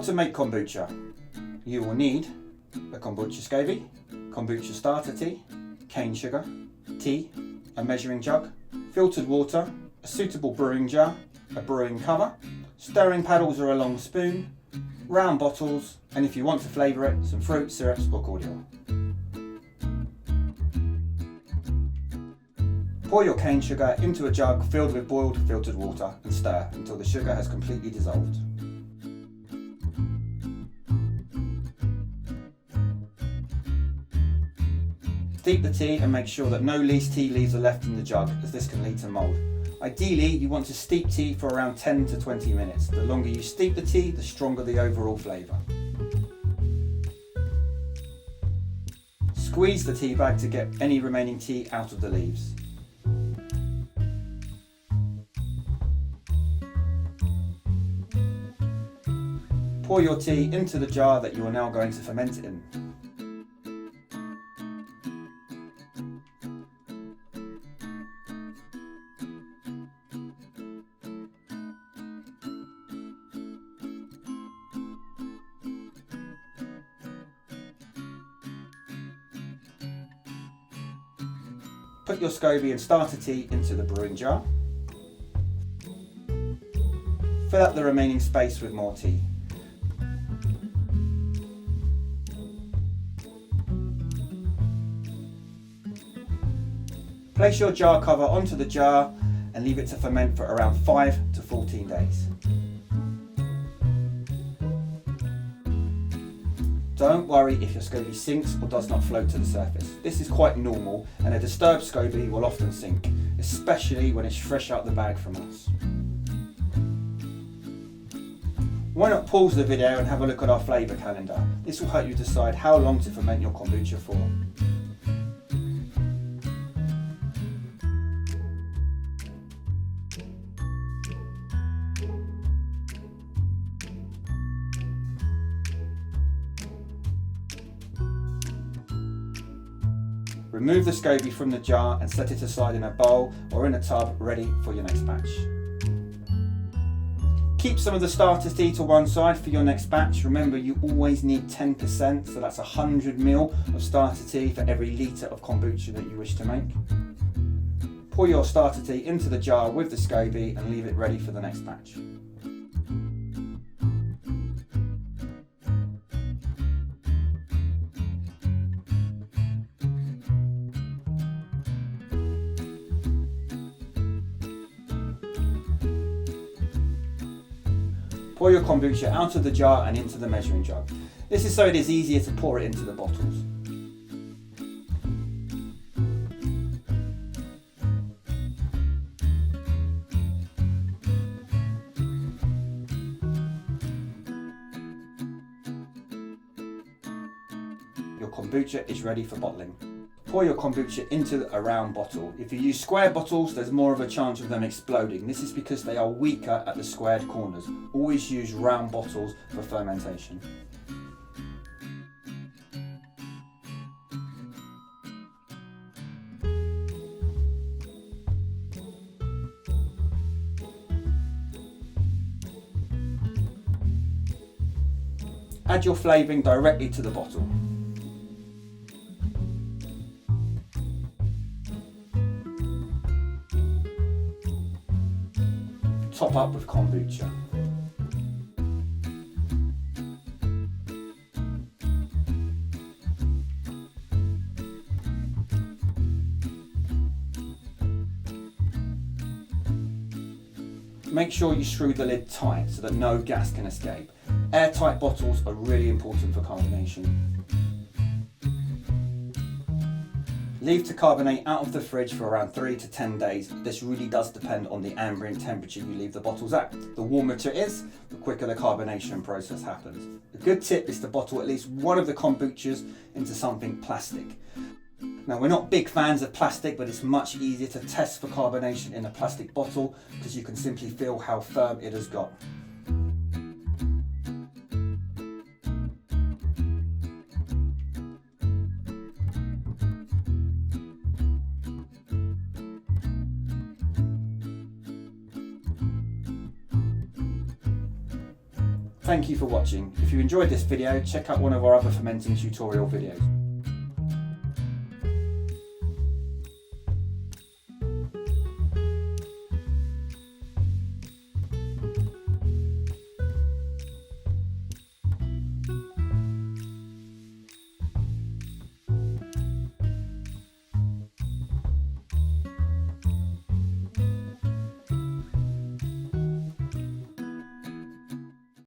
How to make kombucha. You will need a kombucha scoby, kombucha starter tea, cane sugar, tea, a measuring jug, filtered water, a suitable brewing jar, a brewing cover, stirring paddles or a long spoon, round bottles, and if you want to flavour it, some fruit, syrups or cordial. Pour your cane sugar into a jug filled with boiled filtered water and stir until the sugar has completely dissolved. Steep the tea and make sure that no loose tea leaves are left in the jug, as this can lead to mould. Ideally, you want to steep tea for around 10 to 20 minutes. The longer you steep the tea, the stronger the overall flavour. Squeeze the tea bag to get any remaining tea out of the leaves. Pour your tea into the jar that you are now going to ferment it in. Put your scoby and starter tea into the brewing jar. Fill up the remaining space with more tea. Place your jar cover onto the jar and leave it to ferment for around 5 to 14 days. Don't worry if your scoby sinks or does not float to the surface. This is quite normal, and a disturbed scoby will often sink, especially when it's fresh out the bag from us. Why not pause the video and have a look at our flavour calendar? This will help you decide how long to ferment your kombucha for. Remove the scoby from the jar and set it aside in a bowl or in a tub ready for your next batch. Keep some of the starter tea to one side for your next batch. Remember, you always need 10%, so that's 100 ml of starter tea for every litre of kombucha that you wish to make. Pour your starter tea into the jar with the scoby and leave it ready for the next batch. Pour your kombucha out of the jar and into the measuring jug. This is so it is easier to pour it into the bottles. Your kombucha is ready for bottling. Pour your kombucha into a round bottle. If you use square bottles, there's more of a chance of them exploding. This is because they are weaker at the squared corners. Always use round bottles for fermentation. Add your flavouring directly to the bottle. Top up with kombucha. Make sure you screw the lid tight so that no gas can escape. Airtight bottles are really important for carbonation. Leave to carbonate out of the fridge for around 3 to 10 days. This really does depend on the ambient temperature you leave the bottles at. The warmer it is, the quicker the carbonation process happens. A good tip is to bottle at least one of the kombuchas into something plastic. Now, we're not big fans of plastic, but it's much easier to test for carbonation in a plastic bottle because you can simply feel how firm it has got. Thank you for watching. If you enjoyed this video, check out one of our other fermenting tutorial videos.